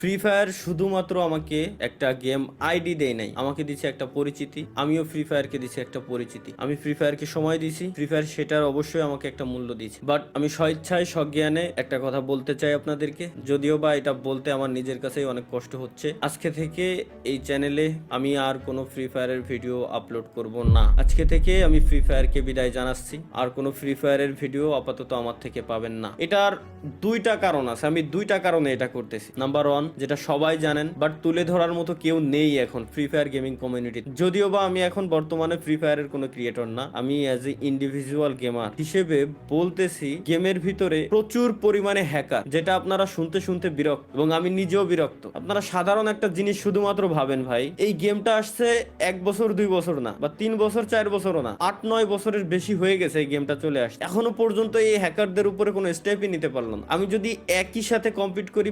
Free fire শুধুমাত্র আমাকে একটা গেম আইডি দেয় নাই, আমাকে দিচ্ছে একটা পরিচিতি। আমিও ফ্রি ফায়ারকে দিচ্ছি একটা পরিচিতি। আমি ফ্রি ফায়ারকে সময় দিছি, ফ্রি ফায়ার সেটার অবশ্যই আমাকে একটা মূল্য দিচ্ছে। বাট আমি স্বেচ্ছায় সজ্ঞানে একটা কথা বলতে চাই আপনাদেরকে, যদিও বা এটা বলতে আমার নিজের কাছেই অনেক কষ্ট হচ্ছে। আজকে থেকে এই চ্যানেলে আমি আর কোনো ফ্রি ফায়ারের ভিডিও আপলোড করব না। আজকে থেকে আমি ফ্রি ফায়ারকে বিদায় জানাচ্ছি। আর কোনো ফ্রি ফায়ারের ভিডিও আপাতত আমার থেকে পাবেন না। এটার দুইটা কারণ আছে, আমি দুইটা কারণে এটা করতেছি। নাম্বার ওয়ান, যেটা সবাই জানেন বাট তুলে ধরার মতো কেউ নেই এখন ফ্রি ফায়ার গেমিং কমিউনিটি। যদিও বা আমি এখন বর্তমানে ফ্রি ফায়ারের কোনো ক্রিয়েটর না, আমি অ্যাজ এ ইন্ডিভিজুয়াল গেমার হিসেবে বলতেছি, গেমের ভিতরে প্রচুর পরিমাণে হ্যাকার, যেটা আপনারা শুনতে শুনতে বিরক্ত এবং আমি নিজেও বিরক্ত। আপনারা সাধারণ একটা জিনিস শুধুমাত্র ভাবেন, ভাই এই গেমটা আসছে 1 বছর 2 বছর না, বা 3 বছর 4 বছরও না, 8-9 বছরের বেশি হয়ে গেছে এই গেমটা চলে আসছে। এখনো পর্যন্ত এই হ্যাকারদের উপরে কোনো স্টেপই নিতে পারলাম না। আমি যদি একই সাথে কম্পিট করি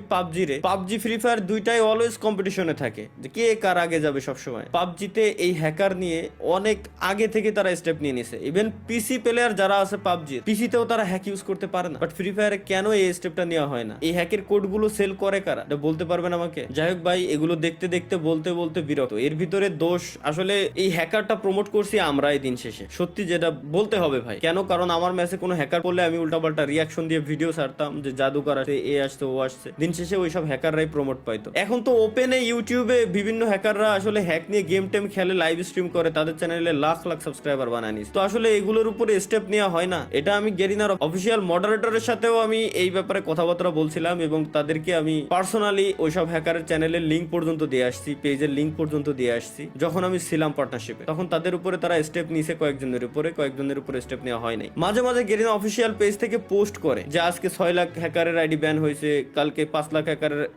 পাবজি ফ্রি ফায়ার দুইটাই অলওয়েজ কম্পিটিশনে থাকে, যে কে কার আগে যাবে সবসময়। পাবজিতে এই হ্যাকার নিয়ে অনেক আগে থেকে তারা স্টেপ নিয়ে নিছে। ইভেন পিসি প্লেয়ার যারা আছে পাবজির, পিসিতেও তারা হ্যাক ইউজ করতে পারে না। বাট ফ্রি ফায়ারে কেন এই স্টেপটা নেওয়া হয় না? এই হ্যাকের কোডগুলো সেল করে কারা, এটা বলতে পারবেন আমাকে? যাই হোক ভাই, এগুলো দেখতে দেখতে বলতে বলতে বিরক্ত। এর ভিতরে দোষ আসলে এই হ্যাকারটা প্রমোট করছি আমরাই দিন শেষে, সত্যি যেটা বলতে হবে ভাই। কেন? কারণ আমার ম্যাচে কোনো হ্যাকার করলে আমি উল্টাপাল্টা রিয়াকশন দিয়ে ভিডিও ছাড়তাম যে জাদুকর আসে, এ আসছে, ও আসছে। দিন শেষে ওইসব হ্যাকাররাই প্রমোট পাইতো। এখন তো ওপেনে ইউটিউবে বিভিন্ন হ্যাকাররা আসলে হ্যাক নিয়ে গেম টেম খেলে, লাইভ স্ট্রিম করে, তাদের চ্যানেলে লাখ লাখ সাবস্ক্রাইবার বানায় নিস। তো আসলে এগুলোর উপরে স্টেপ নেওয়া হয় না। এটা আমি গেরিনার অফিসিয়াল মডারেটরের সাথেও আমি এই ব্যাপারে কথাবার্তা বলছিলাম এবং তাদেরকে আমি পার্সোনালি ওইসব হ্যাকারের চ্যানেলের লিঙ্ক পর্যন্ত দিয়ে আসছি, পেজের লিঙ্ক পর্যন্ত দিয়ে আসছি। যখন আমি ছিলাম পার্টনারশিপে, তখন তাদের উপরে তারা স্টেপ নিছে কয়েকজনের উপরে স্টেপ নেওয়া হয় নাই। মাঝে মাঝে গেরিনা অফিসিয়াল পেজ থেকে পোস্ট করে যে আজকে 6 লাখ হ্যাকারের আইডি ব্যান হয়েছে, কালকে 5 লাখ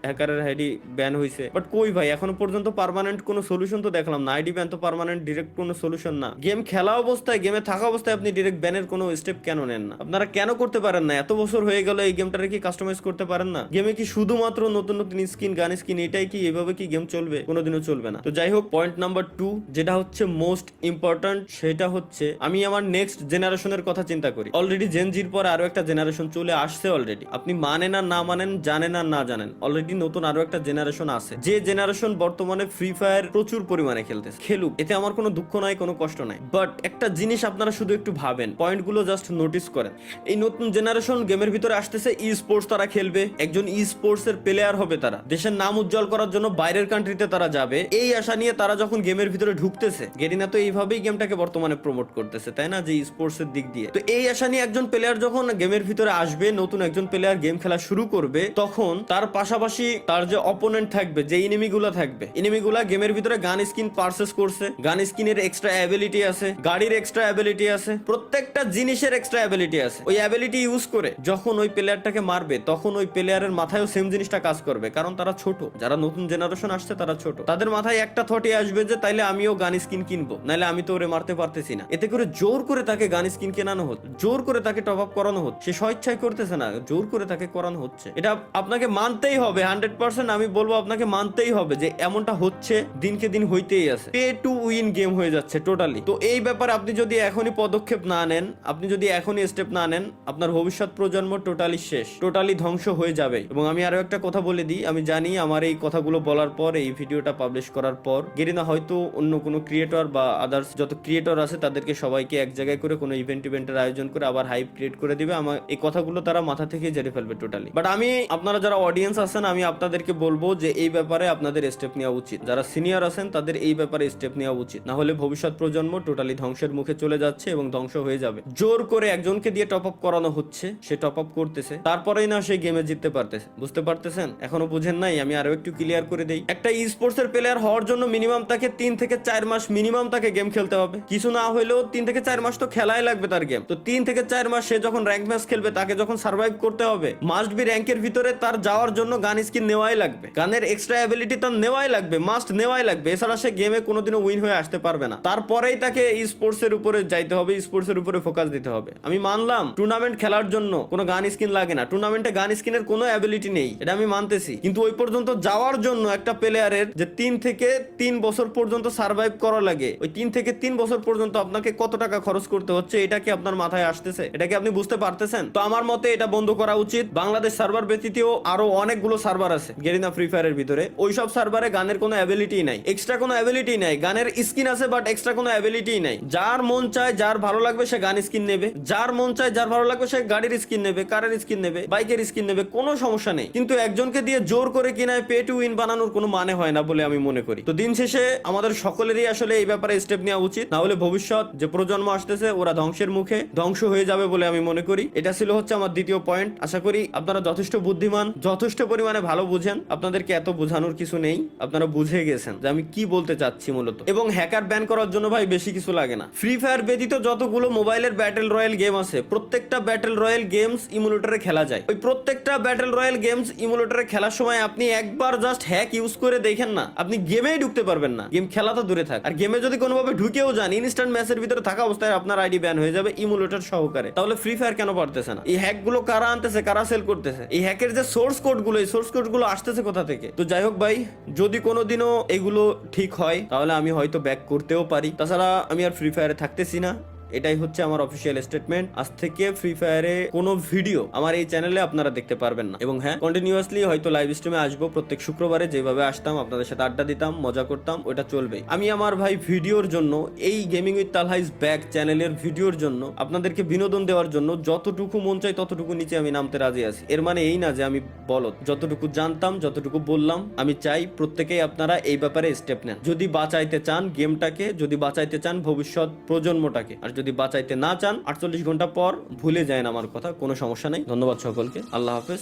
হ্যাকারের আইডি ব্যান হয়েছে। বাট কই ভাই, এখনো পর্যন্ত পার্মানেন্ট কোনো সলিউশন তো দেখলাম না। আইডি ব্যান তো পার্মানেন্ট ডিরেক্ট কোনো সলিউশন না। গেম খেলা অবস্থায়, গেমে থাকা অবস্থায় আপনি ডিরেক্ট ব্যানের কোনো স্টেপ কেন নেন না? আপনারা কেন করতে পারেন না? এত বছর হয়ে গেল, এই গেমটারে কি কাস্টমাইজ করতে পারেন না? গেমে কি শুধুমাত্র নতুন নতুন স্কিন, গান স্কিন, এটাই কি? এভাবে কি গেম চলবে? কোনোদিনও চলবে না। তো যাই হোক, পয়েন্ট নাম্বার 2 যেটা হচ্ছে মোস্ট ইম্পর্টেন্ট, সেটা হচ্ছে আমি আমার নেক্সট জেনারেশনের কথা চিন্তা করি। অলরেডি জেনজির পর আরো একটা জেনারেশন চলে আসছে অলরেডি। আপনি মানেন আর না মানেন, জানেন আর না জানেন, অলরেডি নতুন আরো একটা জেনারেশন আছে, যে জেনারেশন বর্তমানে ফ্রি ফায়ার প্রচুর পরিমাণে খেলতেছে। খেলুক, এতে আমার কোনো দুঃখ নাই, কোনো কষ্ট নাই। বাট একটা জিনিস আপনারা শুধু একটু ভাবেন, পয়েন্টগুলো জাস্ট নোটিস করেন। এই নতুন জেনারেশন গেমের ভিতরে আসতেছে, ই স্পোর্টস তারা খেলবে, একজন ই স্পোর্টস এর প্লেয়ার হবে, তারা দেশের নাম উজ্জ্বল করার জন্য বাইরের কান্ট্রিতে তারা যাবে। এই আশা নিয়ে তারা যখন গেমের ভিতরে ঢুকতেছে, গেরিনা তো এইভাবেই গেমটাকে বর্তমানে প্রমোট করতেছে, তাই না? যে স্পোর্টস এর দিক দিয়ে। তো এই আশা নিয়ে একজন প্লেয়ার যখন গেমের ভিতরে আসবে, নতুন একজন প্লেয়ার গেম খেলা শুরু করবে, তখন তার পাশাপাশি তার যে অপোনেন্ট থাকবে, যে এনিমিগুলা থাকবে, এনিমিগুলা গেমের ভিতরে গান স্কিন পারচেজ করছে, গান স্কিনের এক্সট্রা অ্যাবিলিটি আছে, গাড়ির এক্সট্রা অ্যাবিলিটি আছে, প্রত্যেকটা জিনিসের এক্সট্রা অ্যাবিলিটি আছে। ওই অ্যাবিলিটি ইউজ করে যখন ওই প্লেয়ারটাকে মারবে, তখন ওই প্লেয়ারের মাথায়ও সেম জিনিসটা কাজ করবে। কারণ তারা ছোট, যারা নতুন জেনারেশন আসছে তারা ছোট, তাদের মাথায় একটা থটই আসবে যে তাইলে আমিও গান স্কিন কিনবো, নাইলে আমি তো ওরে মারতে পারতেছি না। এতে করে জোর করে তাকে গান স্কিন কেনানো হচ্ছে, জোর করে তাকে টপ আপ করানো হচ্ছে। সে স্বেচ্ছায় করতেছে না, জোর করে তাকে করানো হচ্ছে। এটা আপনাকে মানতেই হবে, 100% আমি বলবো আপনাকে মানতেই হবে যে এমনটা হচ্ছে, দিনকে দিন হইতেই আছে। পে টু উইন গেম হয়ে যাচ্ছে টোটালি। তো এই ব্যাপারে আপনি যদি এখনই পদক্ষেপ না নেন, আপনি যদি এখনই স্টেপ না নেন, আপনার ভবিষ্যৎ প্রজন্ম টোটালি শেষ, টোটালি ধ্বংস হয়ে যাবে। এবং আমি আরো একটা কথা বলে দিই, আমি জানি আমার এই কথাগুলো বলার পর, এই ভিডিওটা পাবলিশ করার পর, গেরিনা হয়তো অন্য কোনো ক্রিয়েটর বা আদার্স যত ক্রিয়েটর আছে তাদেরকে সবাইকে এক জায়গায় করে কোনো ইভেন্টের আয়োজন করে আবার হাইপ ক্রিয়েট করে দিবে। আমার এই কথাগুলো তারা মাথা থেকে ঝেড়ে ফেলবে টোটালি। বাট আমি, আপনারা যারা অডিয়েন্স আছেন, আমি আপনাদেরকে বলবো যে এই ব্যাপারে আপনাদের স্টেপ নেওয়া উচিত। যারা সিনিয়র আছেন তাদের এই ব্যাপারে স্টেপ নেওয়া উচিত, না হলে ভবিষ্যৎ প্রজন্ম টোটালি ধ্বংসের মুখে চলে যাচ্ছে এবং ধ্বংস হয়ে যাবে। জোর করে একজনকে দিয়ে টপ আপ করানো হচ্ছে, সে টপ আপ করতেছে, তারপরেই না সে গেমে জিততে পারতেছে। বুঝতে পারতেছেন? এখনো বুঝেন নাই? আমি আরো একটু ক্লিয়ার করে দেই। একটা ই স্পোর্টস এর প্লেয়ার হওয়ার জন্য মিনিমাম তাকে 3 থেকে 4 মাস মিনিমাম তাকে গেম খেলতে হবে। কিছু না হলেও 3 থেকে 4 মাস তো খেলাই লাগবে তার গেম। তো 3 থেকে 4 মাস সে যখন র্যাঙ্ক ম্যাচ খেলবে, তাকে যখন সার্ভাইভ করতে হবে, মাস্ট বি র্যাঙ্কের ভিতরে তার যাওয়ার জন্য গান স্কিন নেওয়াই লাগবে, গানের এক্সট্রা অ্যাবিলিটি তার নেওয়াই লাগবে, মাস্ট নেওয়াই লাগবে। এছাড়া সে গেমে কোনোদিনও উইন হয়ে আসতে পারবে না। তারপরেই তাকে ই স্পোর্টস এর উপরে যাইতে হবে, স্পোর্টস এর উপরে ফোকাস দিতে হবে। আমি মানলাম টুর্নামেন্ট খেলার জন্য কোনো গান স্কিন লাগে না, টুর্নামেন্টে গান স্কিনের কোনো অ্যাবিলিটি নেই, এটা আমি মানতেছি। কিন্তু ওই পর্যন্ত যাওয়ার জন্য একটা প্লেয়ারের যে 3 থেকে 3 বছর পর্যন্ত সার্ভাইভ করা লাগে, ওই 3 থেকে 3 বছর পর্যন্ত আপনাকে কত টাকা খরচ করতে হচ্ছে, এটা কি আপনার মাথায় আসতেছে? এটা কি আপনি বুঝতে পারতেছেন? তো আমার মতে এটা বন্ধ করা উচিত। বাংলাদেশ সার্ভার ব্যতীতও আরো অনেকগুলো সার্ভার আছে আছে গেরিনা ফ্রি ফায়ারের ভিতরে, ওইসব সার্ভারে গানের কোনো অ্যাবিলিটি নাই, এক্সট্রা কোনো অ্যাবিলিটি নাই। গানের স্কিন আছে বাট এক্সট্রা কোনো অ্যাবিলিটি নাই। যার মন চায়, যার ভালো লাগবে সে গান স্কিন নেবে, যার মন চায়, যার ভালো লাগবে সে গাড়ির স্কিন নেবে, কারের স্কিন নেবে, বাইকের স্কিন নেবে, কোনো সমস্যা নেই। কিন্তু একজনকে দিয়ে জোর করে কিনায় পে টু উইন বানানোর কোনো মানে হয় না বলে আমি মনে করি। তো দিন শেষে আমাদের সকলেরই আসলে এই ব্যাপারে স্টেপ নেওয়া উচিত, না হলে ভবিষ্যৎ যে প্রজন্ম আসতেছে ওরা ধ্বংসের মুখে ধ্বংস হয়ে যাবে বলে আমি মনে করি। এটা ছিল হচ্ছে আমার দ্বিতীয় পয়েন্ট। আশা করি আপনারা যথেষ্ট বুদ্ধিমান, যথেষ্ট পরিমাণে ভালো বুঝেন, আপনাদেরকে এত বোঝানোর কিছু নেই, আপনারা বুঝে গেছেন যে আমি কি বলতে চাচ্ছি মূলত। এবং হ্যাকার ব্যান করার জন্য ভাই বেশি কিছু লাগে না। ফ্রি ফায়ার ব্যতীত যতগুলো মোবাইলের ব্যাটেল রয়্যাল গেম আছে প্রত্যেকটা ব্যাটেল রয়্যাল গেমস ইমুলেটরে খেলা যায়। ওই প্রত্যেকটা ব্যাটেল রয়্যাল গেমস ইমুলেটরে খেলার সময় আপনি একবার জাস্ট হ্যাক ইউজ করে দেখেন না, আপনি গেমেই ঢুকতে পারবেন না। গেম খেলা তো দূরে থাক, আর গেমে যদি কোনোভাবে ঢুকেও যান ইনস্ট্যান্ট ম্যাচের ভিতরে থাকা অবস্থায় আপনার আইডি ব্যান হয়ে যাবে ইমুলেটর সহকারে। তাহলে ফ্রি ফায়ার কেন পারতেছে না? এই হ্যাক গুলো কারা আনতেছে, কারা সেল করতেছে? এই হ্যাকের যে সোর্স কোড গুলো, এই সোর্স কোড গুলো আসতেছে কোথা থেকে? তো যাই হোক ভাই, যদি কোনোদিনও এগুলো ঠিক হয় তাহলে আমি হয়তো ব্যাক করতেও পারি। তাছাড়া আমি আর ফ্রি ফায়ারে থাকতেছি না, এটাই হচ্ছে আমার অফিসিয়াল স্টেটমেন্ট। আজ থেকে ফ্রি ফায়ারে কোনো ভিডিও আমার এই চ্যানেলে আপনারা দেখতে পারবেন না। এবং হ্যাঁ, কন্টিনিউয়াসলি হয়তো লাইভ স্ট্রিমে আসবো প্রত্যেক শুক্রবারে, যেভাবে আসতাম আপনাদের সাথে আড্ডা দিতাম, মজা করতাম, ওটা চলবে। আমি আমার ভাই ভিডিওর জন্য, এই gaming with Talha is back চ্যানেলের ভিডিওর জন্য, আপনাদেরকে বিনোদন দেওয়ার জন্য যতটুকু মন চাই ততটুকু নিচে আমি নামতে রাজি আছি। এর মানে এই না যে আমি বলদ, যতটুকু জানতাম যতটুকু বললাম। আমি চাই প্রত্যেকেই আপনারা এই ব্যাপারে স্টেপ নেন, যদি বাঁচাইতে চান গেমটাকে, যদি বাঁচাইতে চান ভবিষ্যৎ প্রজন্মটাকে। আর যদি বাঁচাইতে না চান 48 ঘন্টা পর ভুলে যায় আমার কথা, কোনো সমস্যা নেই। ধন্যবাদ সকলকে, আল্লাহ হাফেজ।